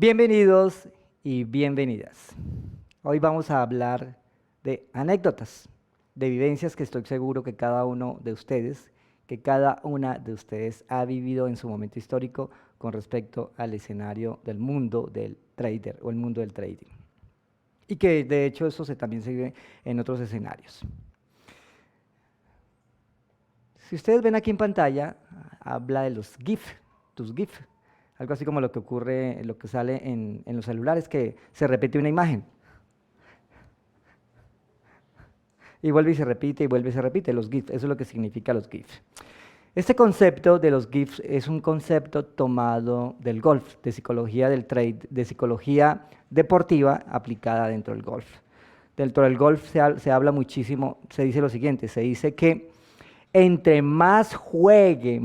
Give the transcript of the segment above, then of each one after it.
Bienvenidos y bienvenidas. Hoy vamos a hablar de anécdotas, de vivencias que estoy seguro que cada uno de ustedes, que cada una de ustedes ha vivido en su momento histórico con respecto al escenario del mundo del trader o el mundo del trading. Y que de hecho eso también se vive en otros escenarios. Si ustedes ven aquí en pantalla, habla de los GIF, tus GIF. Algo así como lo que ocurre, lo que sale en los celulares, que se repite una imagen. Y vuelve y se repite, y vuelve y se repite, los GIFs, eso es lo que significa los GIFs. Este concepto de los GIFs es un concepto tomado del golf, de psicología del trade, de psicología deportiva aplicada dentro del golf. Dentro del golf se habla muchísimo, se dice lo siguiente, se dice que entre más juegue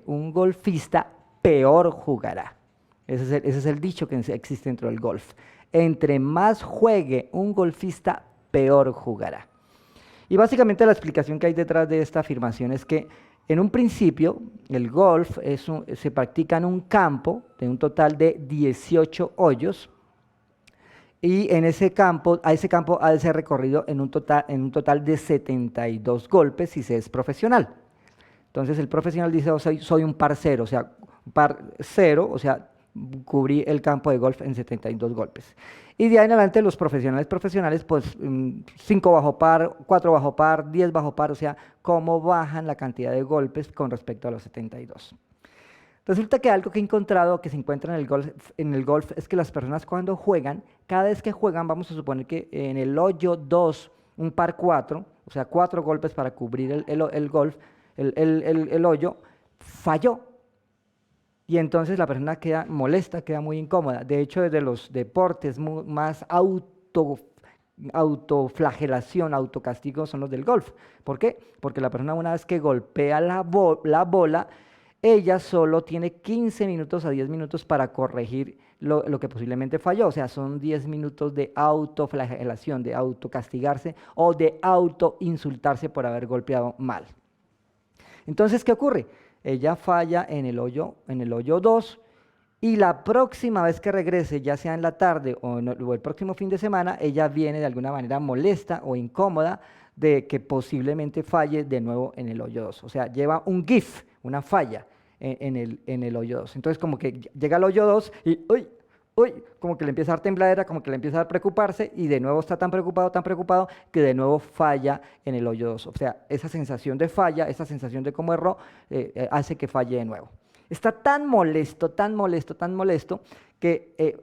un golfista, peor jugará. Ese es el dicho que existe dentro del golf. Entre más juegue un golfista, peor jugará. Y básicamente la explicación que hay detrás de esta afirmación es que en un principio el golf se practica en un campo de un total de 18 hoyos y a ese campo ha de ser recorrido en un total de 72 golpes si se es profesional. Entonces el profesional dice, soy un par cero, o sea, par cero, o sea, cubrí el campo de golf en 72 golpes. Y de ahí en adelante los profesionales, pues 5 bajo par, 4 bajo par, 10 bajo par, o sea, cómo bajan la cantidad de golpes con respecto a los 72. Resulta que algo que he encontrado, que se encuentra en el golf es que las personas cuando juegan, cada vez que juegan, vamos a suponer que en el hoyo 2, un par 4, o sea, 4 golpes para cubrir el hoyo, falló. Y entonces la persona queda molesta, queda muy incómoda. De hecho, desde los deportes más autoflagelación, autocastigo son los del golf. ¿Por qué? Porque la persona una vez que golpea la bola, ella solo tiene 15 minutos a 10 minutos para corregir lo que posiblemente falló. O sea, son 10 minutos de autoflagelación, de autocastigarse o de autoinsultarse por haber golpeado mal. Entonces, ¿qué ocurre? Ella falla en el hoyo 2 y la próxima vez que regrese, ya sea en la tarde o el próximo fin de semana, ella viene de alguna manera molesta o incómoda de que posiblemente falle de nuevo en el hoyo 2. O sea, lleva un GIF, una falla en el hoyo 2. Entonces, como que llega al hoyo 2 y como que le empieza a dar tembladera, como que le empieza a dar preocuparse y de nuevo está tan preocupado que de nuevo falla en el hoyo 2. O sea, esa sensación de falla, esa sensación de cómo erró, hace que falle de nuevo. Está tan molesto que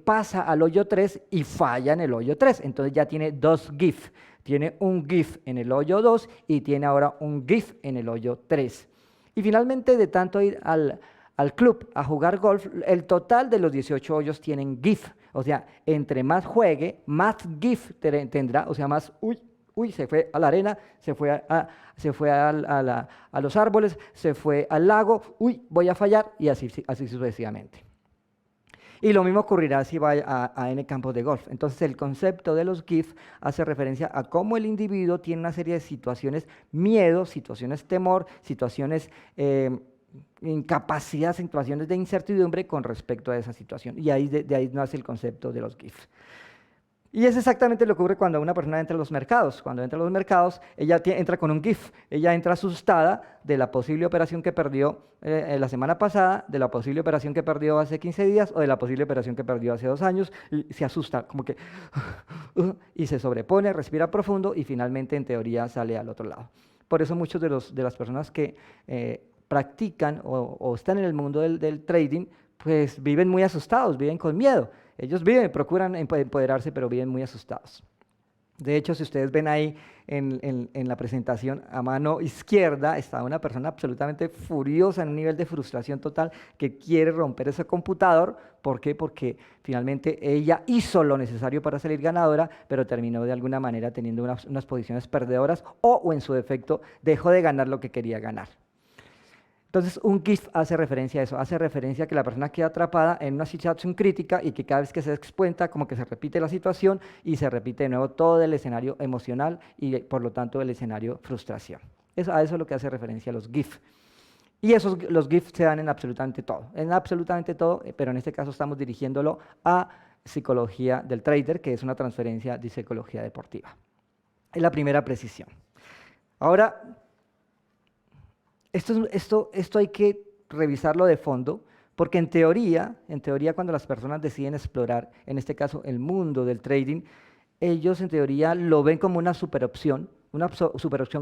pasa al hoyo 3 y falla en el hoyo 3. Entonces ya tiene 2 GIF. Tiene un GIF en el hoyo 2 y tiene ahora un GIF en el hoyo 3. Y finalmente, de tanto ir al club a jugar golf, el total de los 18 hoyos tienen GIF. O sea, entre más juegue, más GIF tendrá, o sea, más se fue a la arena, se fue a los árboles, se fue al lago, voy a fallar, y así sucesivamente. Y lo mismo ocurrirá si va a N campos de golf. Entonces el concepto de los GIF hace referencia a cómo el individuo tiene una serie de situaciones, miedo, situaciones temor, situaciones incapacidad, situaciones de incertidumbre con respecto a esa situación. Y de ahí nace el concepto de los GIF. Y es exactamente lo que ocurre cuando una persona entra a los mercados. Cuando entra a los mercados, ella entra con un GIF. Ella entra asustada de la posible operación que perdió la semana pasada, de la posible operación que perdió hace 15 días o de la posible operación que perdió hace 2 años. Y se asusta, como que y se sobrepone, respira profundo y finalmente, en teoría, sale al otro lado. Por eso muchos de las personas que practican o están en el mundo del trading, pues viven muy asustados, viven con miedo. Ellos procuran empoderarse, pero viven muy asustados. De hecho, si ustedes ven ahí en la presentación, a mano izquierda está una persona absolutamente furiosa, en un nivel de frustración total, que quiere romper ese computador. ¿Por qué? Porque finalmente ella hizo lo necesario para salir ganadora, pero terminó de alguna manera teniendo unas posiciones perdedoras o en su defecto dejó de ganar lo que quería ganar. Entonces, un GIF hace referencia a eso, hace referencia a que la persona queda atrapada en una situación crítica y que cada vez que se expuesta, como que se repite la situación y se repite de nuevo todo el escenario emocional y por lo tanto el escenario frustración. A eso es lo que hace referencia a los GIF. Y los GIFs se dan en absolutamente todo, pero en este caso estamos dirigiéndolo a psicología del trader, que es una transferencia de psicología deportiva. Es la primera precisión. Ahora, esto hay que revisarlo de fondo, porque en teoría, cuando las personas deciden explorar, en este caso, el mundo del trading, ellos en teoría lo ven como una superopción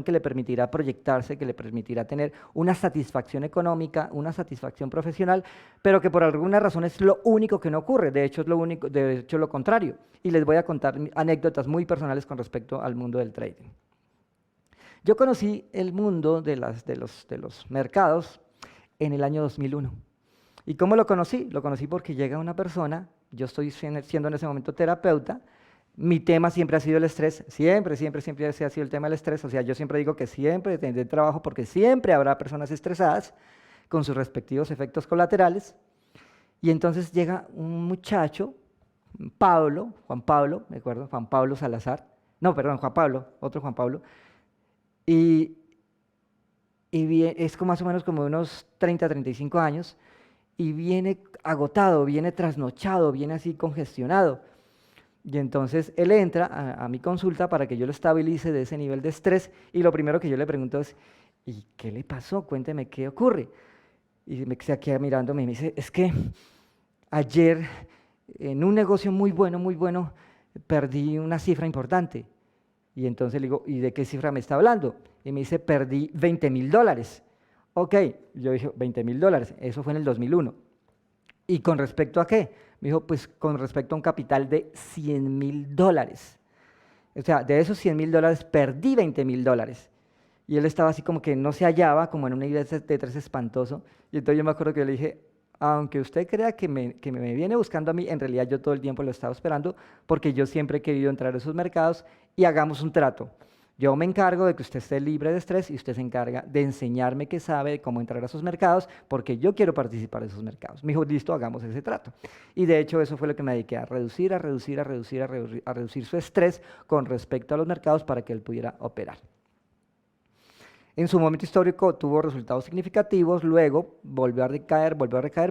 que le permitirá proyectarse, que le permitirá tener una satisfacción económica, una satisfacción profesional, pero que por alguna razón es lo único que no ocurre, de hecho es lo contrario. Y les voy a contar anécdotas muy personales con respecto al mundo del trading. Yo conocí el mundo de los mercados en el año 2001. ¿Y cómo lo conocí? Lo conocí porque llega una persona, yo estoy siendo en ese momento terapeuta, mi tema siempre ha sido el estrés, siempre ha sido el tema del estrés, o sea, yo siempre digo que siempre tendré trabajo porque siempre habrá personas estresadas con sus respectivos efectos colaterales. Y entonces llega un muchacho, Juan Pablo, me acuerdo, Juan Pablo Salazar, no, perdón, Juan Pablo, otro Juan Pablo, y es como más o menos como unos 30, 35 años, y viene agotado, viene trasnochado, viene así congestionado. Y entonces él entra a mi consulta para que yo lo estabilice de ese nivel de estrés, y lo primero que yo le pregunto es, ¿y qué le pasó? Cuénteme qué ocurre. Y me queda mirándome y me dice, es que ayer en un negocio muy bueno, perdí una cifra importante. Y entonces le digo, ¿y de qué cifra me está hablando? Y me dice, perdí $20.000. Ok, yo dije, $20.000, eso fue en el 2001. ¿Y con respecto a qué? Me dijo, pues con respecto a un capital de $100.000. O sea, de esos $100.000 perdí $20.000. Y él estaba así como que no se hallaba, como en una idea de estrés espantoso. Y entonces yo me acuerdo que yo le dije, aunque usted crea que me viene buscando a mí, en realidad yo todo el tiempo lo estaba esperando porque yo siempre he querido entrar a esos mercados y hagamos un trato. Yo me encargo de que usted esté libre de estrés y usted se encarga de enseñarme que sabe cómo entrar a esos mercados porque yo quiero participar de esos mercados. Me dijo, listo, hagamos ese trato. Y de hecho eso fue lo que me dediqué a reducir su estrés con respecto a los mercados para que él pudiera operar. En su momento histórico tuvo resultados significativos, luego volvió a recaer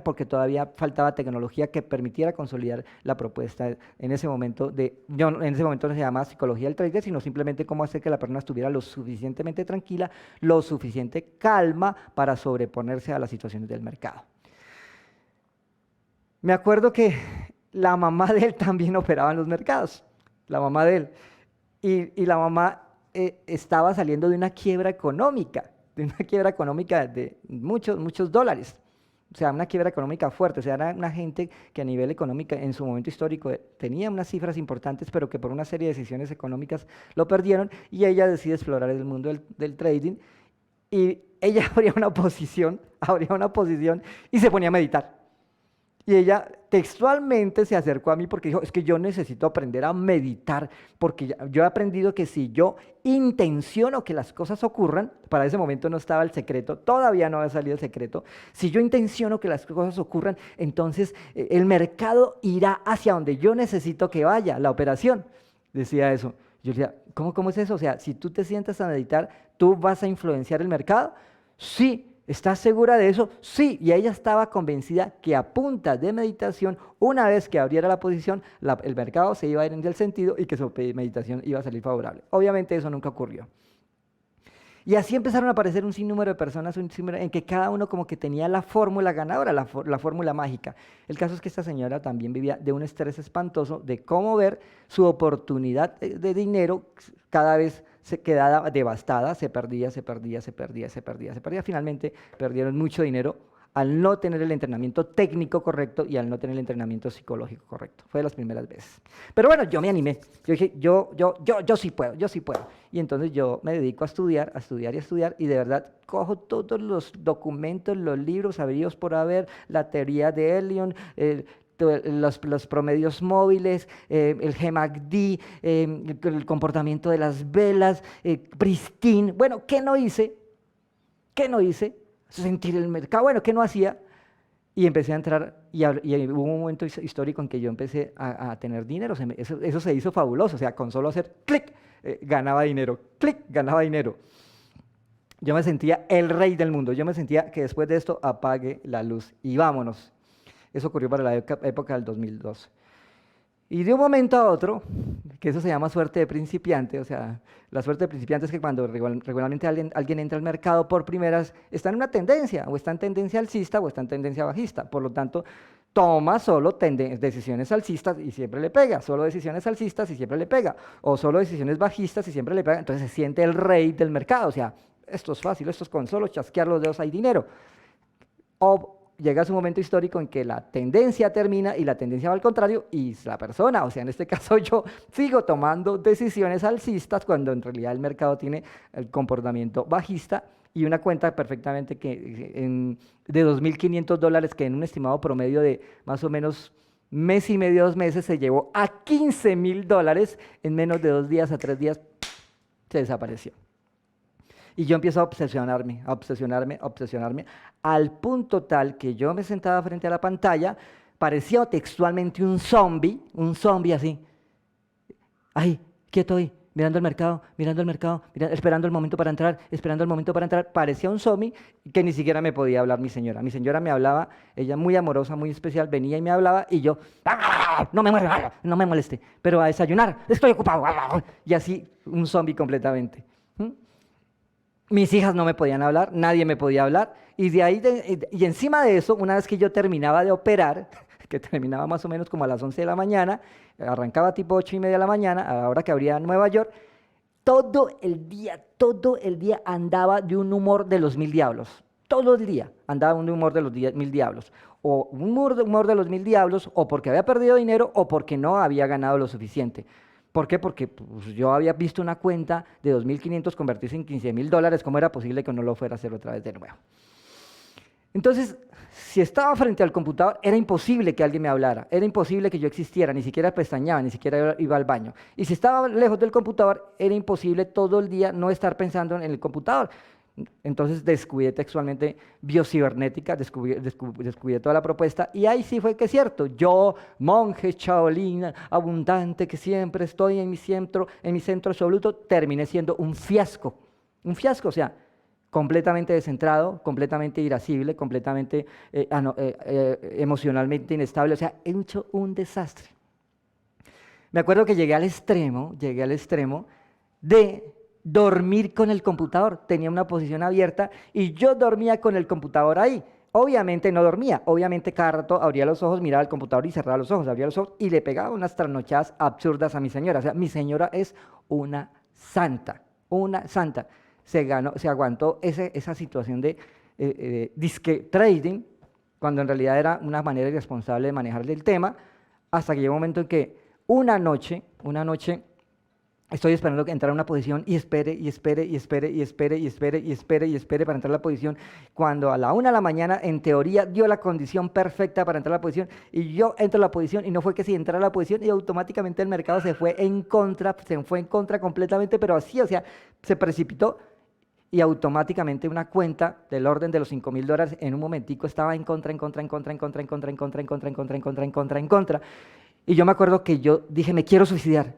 porque todavía faltaba tecnología que permitiera consolidar la propuesta en ese momento en ese momento no se llamaba psicología del trader, sino simplemente cómo hacer que la persona estuviera lo suficientemente tranquila, lo suficiente calma para sobreponerse a las situaciones del mercado. Me acuerdo que la mamá de él también operaba en los mercados, la mamá de él, y la mamá estaba saliendo de una quiebra económica, de muchos dólares. O sea, una quiebra económica fuerte. O sea, era una gente que a nivel económico en su momento histórico tenía unas cifras importantes, pero que por una serie de decisiones económicas lo perdieron, y ella decide explorar el mundo del trading, y ella abría una posición y se ponía a meditar. Y ella textualmente se acercó a mí porque dijo, es que yo necesito aprender a meditar, porque yo he aprendido que si yo intenciono que las cosas ocurran, para ese momento no estaba el secreto, todavía no había salido el secreto, si yo intenciono que las cosas ocurran, entonces el mercado irá hacia donde yo necesito que vaya, la operación. Decía eso. Yo le decía, ¿cómo es eso? O sea, si tú te sientas a meditar, ¿tú vas a influenciar el mercado? Sí. ¿Estás segura de eso? Sí, y ella estaba convencida que a punta de meditación, una vez que abriera la posición, el mercado se iba a ir en el sentido y que su meditación iba a salir favorable. Obviamente eso nunca ocurrió. Y así empezaron a aparecer un sinnúmero de personas en que cada uno como que tenía la fórmula ganadora, la fórmula mágica. El caso es que esta señora también vivía de un estrés espantoso de cómo ver su oportunidad de dinero cada vez se quedaba devastada, se perdía. Finalmente perdieron mucho dinero al no tener el entrenamiento técnico correcto y al no tener el entrenamiento psicológico correcto. Fue de las primeras veces. Pero bueno, yo me animé. Yo dije, yo sí puedo. Y entonces yo me dedico a estudiar, y de verdad cojo todos los documentos, los libros habidos por haber, la teoría de Elliott, los promedios móviles, el GMACD, el comportamiento de las velas, Pristin. Bueno, ¿qué no hice? Sentir el mercado. Bueno, ¿qué no hacía? Y empecé a entrar, y hubo un momento histórico en que yo empecé a tener dinero. Eso se hizo fabuloso. O sea, con solo hacer clic, ganaba dinero. Yo me sentía el rey del mundo. Yo me sentía que después de esto apague la luz y vámonos. Eso ocurrió para la época del 2002. Y de un momento a otro, que eso se llama suerte de principiante, o sea, la suerte de principiante es que cuando regularmente alguien entra al mercado por primeras, está en una tendencia, o está en tendencia alcista o está en tendencia bajista. Por lo tanto, toma solo decisiones alcistas y siempre le pega, solo decisiones alcistas y siempre le pega, o solo decisiones bajistas y siempre le pega. Entonces se siente el rey del mercado, o sea, esto es fácil, esto es con solo chasquear los dedos hay dinero. O llega su momento histórico en que la tendencia termina y la tendencia va al contrario y la persona, o sea, en este caso yo sigo tomando decisiones alcistas cuando en realidad el mercado tiene el comportamiento bajista y una cuenta perfectamente de $2.500 que en un estimado promedio de más o menos mes y medio, 2 meses se llevó a $15.000 en menos de 2 días a 3 días, se desapareció. Y yo empiezo a obsesionarme, a obsesionarme, a obsesionarme, al punto tal que yo me sentaba frente a la pantalla, parecía textualmente un zombie así. Ay, quieto ahí, mirando el mercado, esperando el momento para entrar, esperando el momento para entrar. Parecía un zombie que ni siquiera me podía hablar mi señora. Mi señora me hablaba, ella muy amorosa, muy especial, venía y me hablaba y yo, no me muerde, no me moleste, pero a desayunar, estoy ocupado. Y así, un zombie completamente. Mis hijas no me podían hablar, nadie me podía hablar, y de ahí, y encima de eso, una vez que yo terminaba de operar, que terminaba más o menos como a las 11 de la mañana, arrancaba tipo 8:30 de la mañana, a la hora que abría Nueva York, todo el día andaba de un humor de los 1000 diablos, todo el día andaba de un humor de los 1000 diablos, o un humor de los 1000 diablos, o porque había perdido dinero, o porque no había ganado lo suficiente. ¿Por qué? Porque pues, yo había visto una cuenta de 2.500 convertirse en $15.000. ¿Cómo era posible que no lo fuera a hacer otra vez de nuevo? Entonces, si estaba frente al computador, era imposible que alguien me hablara, era imposible que yo existiera, ni siquiera pestañeaba, ni siquiera iba al baño. Y si estaba lejos del computador, era imposible todo el día no estar pensando en el computador. Entonces descuidé textualmente biocibernética, descuidé toda la propuesta y ahí sí fue que es cierto, yo, monje Shaolin, abundante, que siempre estoy en mi centro absoluto, terminé siendo un fiasco, o sea, completamente descentrado, completamente irascible, completamente emocionalmente inestable, o sea, he hecho un desastre. Me acuerdo que llegué al extremo de dormir con el computador, tenía una posición abierta y yo dormía con el computador ahí. Obviamente no dormía, obviamente cada rato abría los ojos, miraba el computador y cerraba los ojos, abría los ojos y le pegaba unas trasnochadas absurdas a mi señora. O sea, mi señora es una santa, una santa. Se aguantó esa situación de disque trading, cuando en realidad era una manera irresponsable de manejar el tema, hasta que llegó un momento en que una noche, estoy esperando que entrara a una posición y espere para entrar a la posición. Cuando a la 1 de la mañana, en teoría, dio la condición perfecta para entrar a la posición y yo entro a la posición y no fue que si entrara a la posición y automáticamente el mercado se fue en contra completamente, pero así, o sea, se precipitó y automáticamente una cuenta del orden de los $5.000 en un momentico estaba en contra. Y yo me acuerdo que yo dije, me quiero suicidar,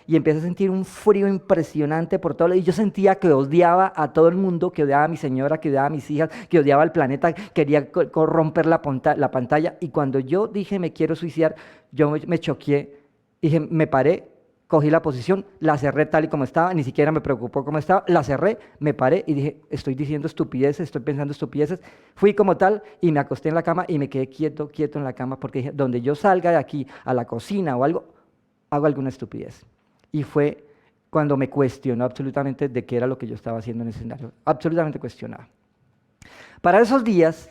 y empecé a sentir un frío impresionante por todo, y yo sentía que odiaba a todo el mundo, que odiaba a mi señora, que odiaba a mis hijas, que odiaba al planeta, quería corromper la pantalla, y cuando yo dije, me quiero suicidar, yo me choqué, dije, me paré, cogí la posición, la cerré tal y como estaba, ni siquiera me preocupó cómo estaba, la cerré, me paré y dije, estoy diciendo estupideces, estoy pensando estupideces, fui como tal y me acosté en la cama y me quedé quieto en la cama porque dije, donde yo salga de aquí a la cocina o algo, hago alguna estupidez. Y fue cuando me cuestionó absolutamente de qué era lo que yo estaba haciendo en ese escenario, absolutamente cuestionado. Para esos días,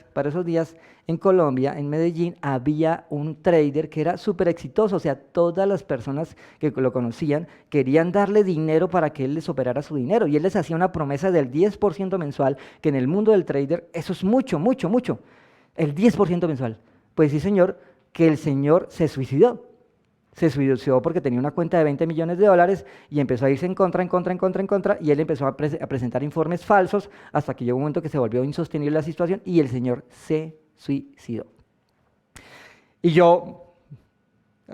en Colombia, en Medellín, había un trader que era súper exitoso, o sea, todas las personas que lo conocían querían darle dinero para que él les operara su dinero, y él les hacía una promesa del 10% mensual, que en el mundo del trader eso es mucho, el 10% mensual. Pues sí, señor, que el señor se suicidó porque tenía una cuenta de $20 millones y empezó a irse en contra, y él empezó a presentar informes falsos hasta que llegó un momento que se volvió insostenible la situación y el señor se suicidó. Y yo,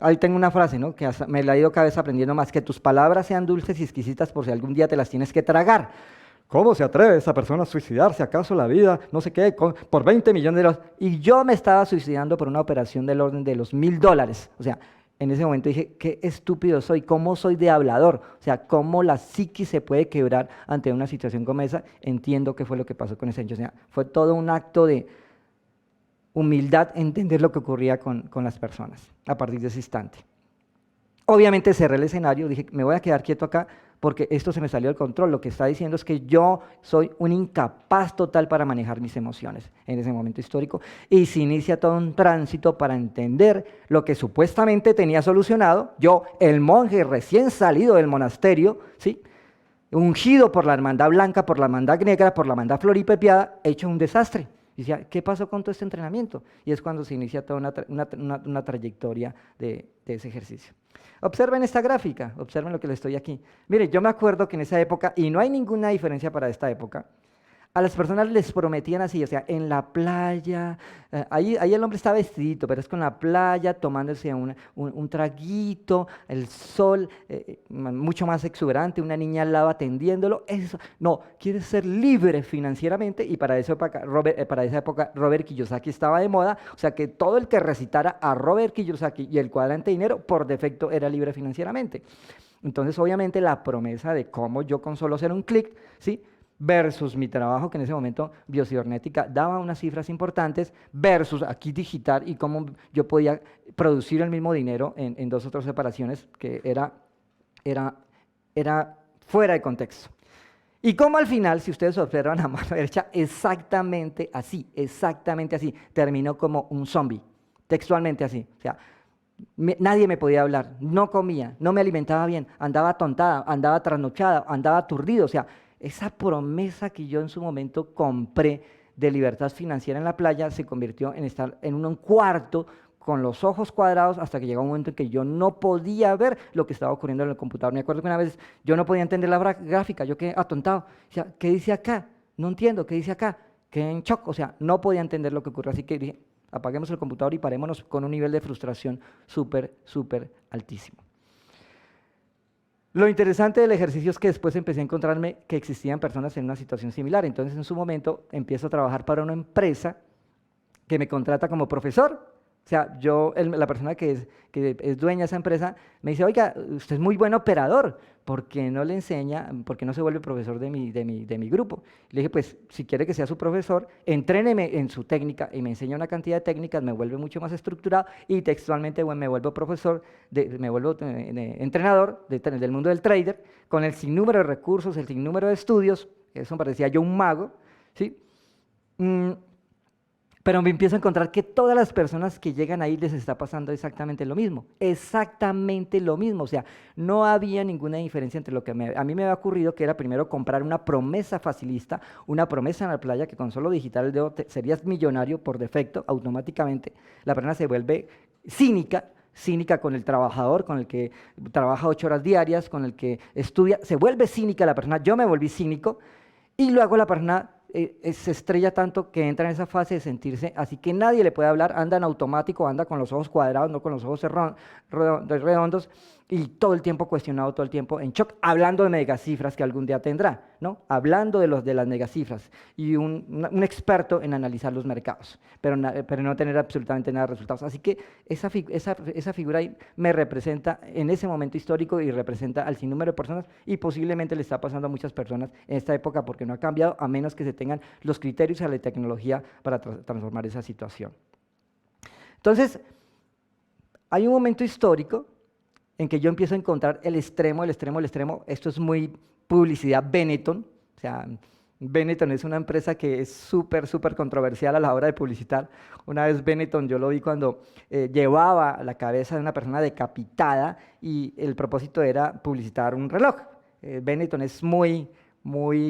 ahí tengo una frase, ¿no?, que me la he ido cada vez aprendiendo más, que tus palabras sean dulces y exquisitas por si algún día te las tienes que tragar. ¿cómo se atreve esa persona a suicidarse? ¿Acaso la vida, no sé qué, por 20 millones de dólares? Y yo me estaba suicidando por una operación del orden de los $1000. O sea, en ese momento dije, qué estúpido soy, cómo soy de hablador, o sea, cómo la psiquis se puede quebrar ante una situación como esa. Entiendo qué fue lo que pasó con ese hecho. O sea, fue todo un acto de humildad entender lo que ocurría con las personas a partir de ese instante. Obviamente cerré el escenario, dije, me voy a quedar quieto acá porque esto se me salió del control. Lo que está diciendo es que yo soy un incapaz total para manejar mis emociones en ese momento histórico, y se inicia todo un tránsito para entender lo que supuestamente tenía solucionado. Yo, el monje recién salido del monasterio, ¿sí?, ungido por la hermandad blanca, por la hermandad negra, por la hermandad floripepiada, hecho un desastre. Y decía, ¿qué pasó con todo este entrenamiento? Y es cuando se inicia toda una trayectoria de ese ejercicio. Observen esta gráfica, observen lo que les estoy aquí. Miren, yo me acuerdo que en esa época, y no hay ninguna diferencia para esta época, a las personas les prometían así, o sea, en la playa, ahí el hombre está vestidito, pero es con la playa, tomándose un traguito, el sol mucho más exuberante, una niña al lado atendiéndolo. Eso, no, quieres ser libre financieramente, y para esa época Robert Kiyosaki estaba de moda, o sea que todo el que recitara a Robert Kiyosaki y el cuadrante de dinero, por defecto era libre financieramente. Entonces, obviamente, la promesa de cómo yo con solo hacer un clic, ¿sí?, versus mi trabajo, que en ese momento biocibernética daba unas cifras importantes, versus aquí digital y cómo yo podía producir el mismo dinero en 2 o 3 separaciones, que era fuera de contexto. Y como al final, si ustedes observan a mano derecha, exactamente así, terminó como un zombie, textualmente así. O sea, nadie me podía hablar, no comía, no me alimentaba bien, andaba atontada, andaba trasnochada, andaba aturdido. O sea, esa promesa que yo en su momento compré de libertad financiera en la playa se convirtió en estar en un cuarto con los ojos cuadrados, hasta que llegó un momento en que yo no podía ver lo que estaba ocurriendo en el computador. Me acuerdo que una vez yo no podía entender la gráfica, yo quedé atontado. O sea, ¿qué dice acá? No entiendo, ¿qué dice acá? Quedé en shock, o sea, no podía entender lo que ocurrió. Así que dije, apaguemos el computador y parémonos, con un nivel de frustración súper altísimo. Lo interesante del ejercicio es que después empecé a encontrarme que existían personas en una situación similar. Entonces, en su momento, empiezo a trabajar para una empresa que me contrata como profesor. O sea, la persona que es dueña de esa empresa me dice, oiga, usted es muy buen operador, ¿por qué no le enseña, por qué no se vuelve profesor de mi grupo? Le dije, pues, si quiere que sea su profesor, entréneme en su técnica, y me enseña una cantidad de técnicas, me vuelve mucho más estructurado, y textualmente, bueno, me vuelvo profesor, me vuelvo entrenador del mundo del trader, con el sinnúmero de recursos, el sinnúmero de estudios. Eso me parecía yo un mago, ¿sí? Pero me empiezo a encontrar que todas las personas que llegan ahí les está pasando exactamente lo mismo, o sea, no había ninguna diferencia entre lo que a mí me había ocurrido, que era primero comprar una promesa facilista, una promesa en la playa, que con solo digitar el dedo serías millonario por defecto, automáticamente. La persona se vuelve cínica con el trabajador, con el que trabaja 8 horas diarias, con el que estudia, se vuelve cínica la persona. Yo me volví cínico, y luego la persona se estrella tanto que entra en esa fase de sentirse así que nadie le puede hablar, anda en automático, anda con los ojos cuadrados, no con los ojos redondos, y todo el tiempo cuestionado, todo el tiempo en shock, hablando de megacifras que algún día tendrá, ¿no? Hablando de las megacifras, y un experto en analizar los mercados, pero no tener absolutamente nada de resultados. Así que esa figura ahí me representa en ese momento histórico, y representa al sinnúmero de personas, y posiblemente le está pasando a muchas personas en esta época, porque no ha cambiado, a menos que se tengan los criterios a la tecnología para transformar esa situación. Entonces, hay un momento histórico en que yo empiezo a encontrar el extremo. Esto es muy publicidad Benetton. O sea, Benetton es una empresa que es súper controversial a la hora de publicitar. Una vez Benetton, yo lo vi cuando llevaba la cabeza de una persona decapitada, y el propósito era publicitar un reloj. Benetton es muy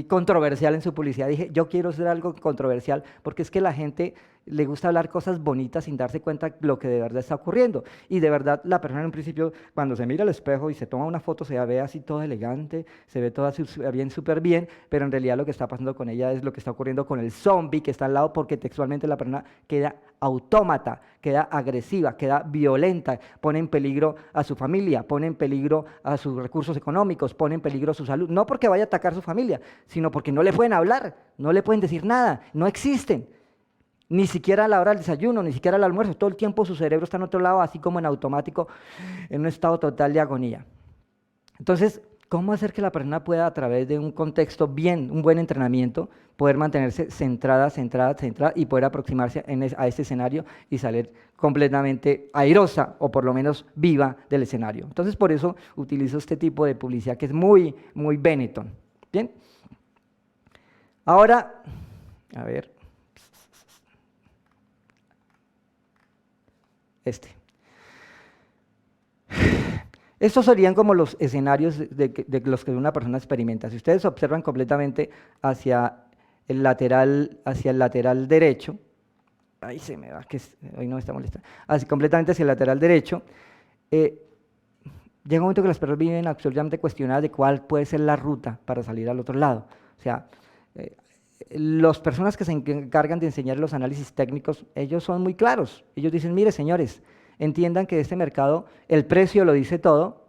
controversial en su publicidad. Dije, yo quiero hacer algo controversial, porque es que la gente le gusta hablar cosas bonitas sin darse cuenta de lo que de verdad está ocurriendo. Y de verdad, la persona en un principio, cuando se mira al espejo y se toma una foto, se ve así todo elegante, se ve toda súper bien, pero en realidad lo que está pasando con ella es lo que está ocurriendo con el zombie que está al lado, porque textualmente la persona queda autómata, queda agresiva, queda violenta, pone en peligro a su familia, pone en peligro a sus recursos económicos, pone en peligro su salud, no porque vaya a atacar a su familia, familia, sino porque no le pueden hablar, no le pueden decir nada, no existen. Ni siquiera a la hora del desayuno, ni siquiera al almuerzo, todo el tiempo su cerebro está en otro lado, así como en automático, en un estado total de agonía. Entonces, ¿cómo hacer que la persona pueda, a través de un contexto un buen entrenamiento, poder mantenerse centrada y poder aproximarse a este escenario y salir completamente airosa o por lo menos viva del escenario? Entonces, por eso utilizo este tipo de publicidad que es muy, muy Benetton. Bien. Ahora, a ver. Estos serían como los escenarios de los que una persona experimenta. Si ustedes observan completamente hacia el lateral derecho, ahí se me va, que hoy no me está molestando, así completamente hacia el lateral derecho, llega un momento que las personas viven absolutamente cuestionadas de cuál puede ser la ruta para salir al otro lado. O sea, las personas que se encargan de enseñar los análisis técnicos, ellos son muy claros. Ellos dicen, mire señores, entiendan que este mercado, el precio lo dice todo,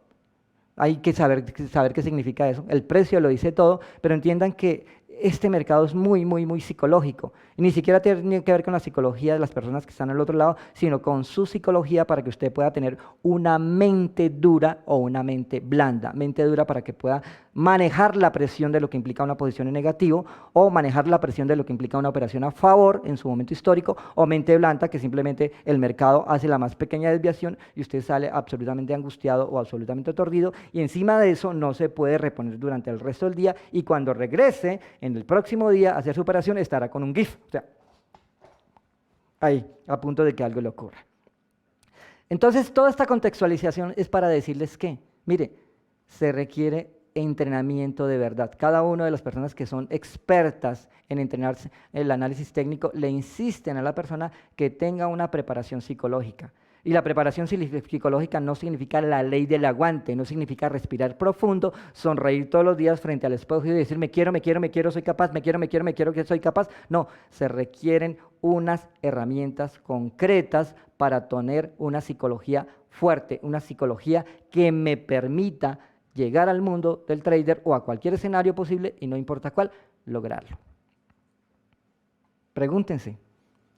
hay que saber qué significa eso, el precio lo dice todo, pero entiendan que este mercado es muy, muy, muy psicológico. Y ni siquiera tiene que ver con la psicología de las personas que están al otro lado, sino con su psicología para que usted pueda tener una mente dura o una mente blanda. Mente dura para que pueda manejar la presión de lo que implica una posición en negativo o manejar la presión de lo que implica una operación a favor en su momento histórico, o mente blanda que simplemente el mercado hace la más pequeña desviación y usted sale absolutamente angustiado o absolutamente aturdido y encima de eso no se puede reponer durante el resto del día y cuando regrese en el próximo día a hacer su operación estará con un GIF, o sea, ahí, a punto de que algo le ocurra. Entonces, toda esta contextualización es para decirles que, mire, se requiere entrenamiento de verdad. Cada una de las personas que son expertas en entrenarse en el análisis técnico le insisten a la persona que tenga una preparación psicológica. Y la preparación psicológica no significa la ley del aguante, no significa respirar profundo, sonreír todos los días frente al espejo y decir me quiero, soy capaz, me quiero, que soy capaz. No, se requieren unas herramientas concretas para tener una psicología fuerte, una psicología que me permita llegar al mundo del trader o a cualquier escenario posible y no importa cuál, lograrlo. Pregúntense.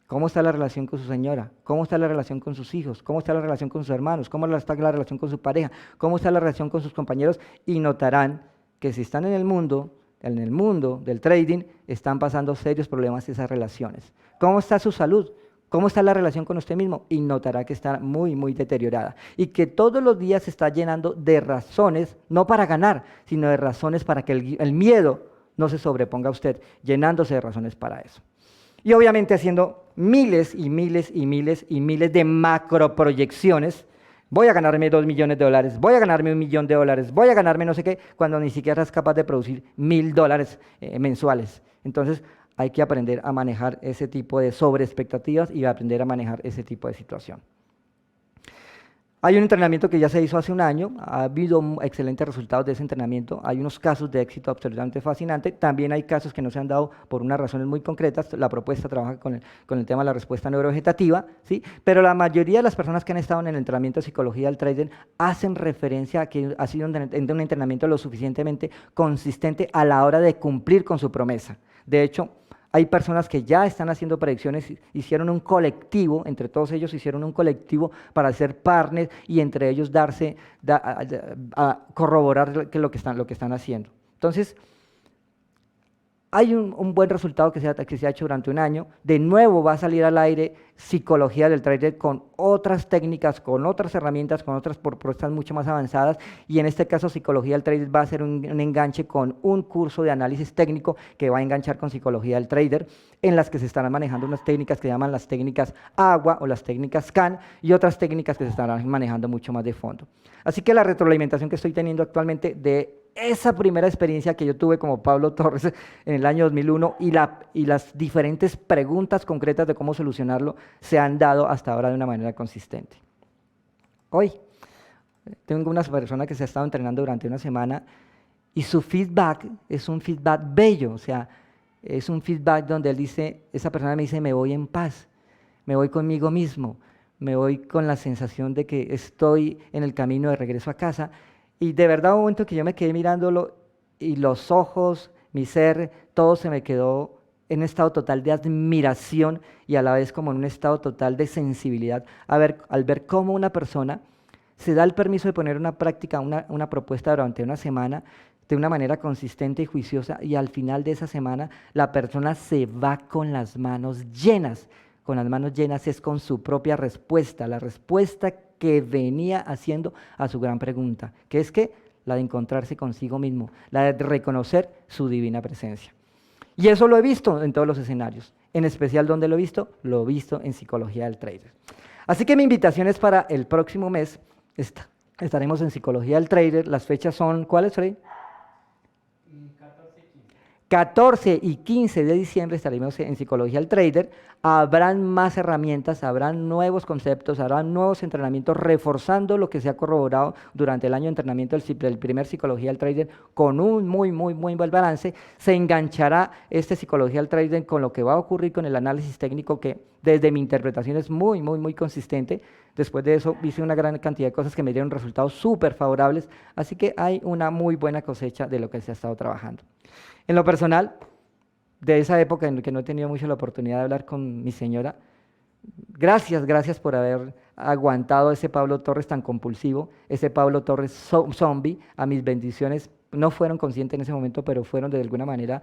¿Cómo está la relación con su señora? ¿Cómo está la relación con sus hijos? ¿Cómo está la relación con sus hermanos? ¿Cómo está la relación con su pareja? ¿Cómo está la relación con sus compañeros? Y notarán que si están en el mundo del trading, están pasando serios problemas esas relaciones. ¿Cómo está su salud? ¿Cómo está la relación con usted mismo? Y notará que está muy, muy deteriorada. Y que todos los días se está llenando de razones, no para ganar, sino de razones para que el miedo no se sobreponga a usted, llenándose de razones para eso. Y obviamente haciendo miles y miles y miles y miles de macroproyecciones, voy a ganarme $2 millones, voy a ganarme $1 millón, voy a ganarme no sé qué, cuando ni siquiera es capaz de producir $1000 mensuales. Entonces hay que aprender a manejar ese tipo de sobreexpectativas y aprender a manejar ese tipo de situación. Hay un entrenamiento que ya se hizo hace un año, ha habido excelentes resultados de ese entrenamiento, hay unos casos de éxito absolutamente fascinantes, también hay casos que no se han dado por unas razones muy concretas, la propuesta trabaja con el tema de la respuesta neurovegetativa, ¿sí? Pero la mayoría de las personas que han estado en el entrenamiento de psicología del trading hacen referencia a que ha sido un entrenamiento lo suficientemente consistente a la hora de cumplir con su promesa. De hecho, hay personas que ya están haciendo predicciones, hicieron un colectivo, entre todos ellos hicieron un colectivo para ser partners y entre ellos a corroborar lo que están haciendo. Entonces, hay un buen resultado que se ha hecho durante un año. De nuevo va a salir al aire psicología del trader con otras técnicas, con otras herramientas, con otras propuestas mucho más avanzadas. Y en este caso psicología del trader va a ser un enganche con un curso de análisis técnico que va a enganchar con psicología del trader, en las que se estarán manejando unas técnicas que llaman las técnicas agua o las técnicas CAN y otras técnicas que se estarán manejando mucho más de fondo. Así que la retroalimentación que estoy teniendo actualmente de esa primera experiencia que yo tuve como Pablo Torres en el año 2001 y las diferentes preguntas concretas de cómo solucionarlo se han dado hasta ahora de una manera consistente. Hoy tengo una persona que se ha estado entrenando durante una semana y su feedback es un feedback bello, o sea, es un feedback donde él dice, esa persona me dice, me voy en paz, me voy conmigo mismo, me voy con la sensación de que estoy en el camino de regreso a casa. Y de verdad, un momento que yo me quedé mirándolo y los ojos mi ser, todo se me quedó en un estado total de admiración y a la vez como en un estado total de sensibilidad al ver cómo una persona se da el permiso de poner una práctica, una propuesta durante una semana de una manera consistente y juiciosa y al final de esa semana la persona se va con las manos llenas. Con las manos llenas es con su propia respuesta, la respuesta que venía haciendo a su gran pregunta, que es que la de encontrarse consigo mismo, la de reconocer su divina presencia. Y eso lo he visto en todos los escenarios, en especial donde lo he visto en Psicología del Trader. Así que mi invitación es para el próximo mes, estaremos en Psicología del Trader, las fechas son, ¿cuáles, Freddy? 14 y 15 de diciembre estaremos en Psicología del Trader. Habrán más herramientas, habrán nuevos conceptos, habrán nuevos entrenamientos reforzando lo que se ha corroborado durante el año de entrenamiento del primer Psicología del Trader con un muy buen balance. Se enganchará Psicología del Trader con lo que va a ocurrir con el análisis técnico que desde mi interpretación es muy consistente. Después de eso hice una gran cantidad de cosas que me dieron resultados súper favorables, así que hay una muy buena cosecha de lo que se ha estado trabajando. En lo personal, de esa época en que no he tenido mucho la oportunidad de hablar con mi señora, gracias por haber aguantado ese Pablo Torres tan compulsivo, ese Pablo Torres zombie. A mis bendiciones no fueron conscientes en ese momento, pero fueron de alguna manera,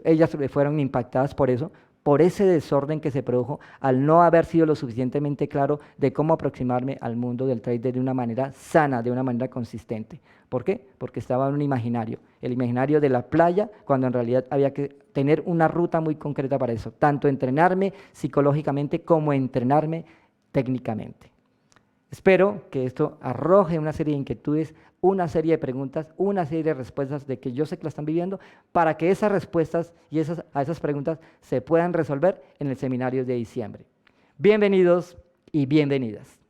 ellas fueron impactadas por eso, por ese desorden que se produjo al no haber sido lo suficientemente claro de cómo aproximarme al mundo del trader de una manera sana, de una manera consistente. ¿Por qué? Porque estaba en un imaginario, el imaginario de la playa, cuando en realidad había que tener una ruta muy concreta para eso, tanto entrenarme psicológicamente como entrenarme técnicamente. Espero que esto arroje una serie de inquietudes, una serie de preguntas, una serie de respuestas de que yo sé que la están viviendo, para que esas respuestas y a esas preguntas se puedan resolver en el seminario de diciembre. Bienvenidos y bienvenidas.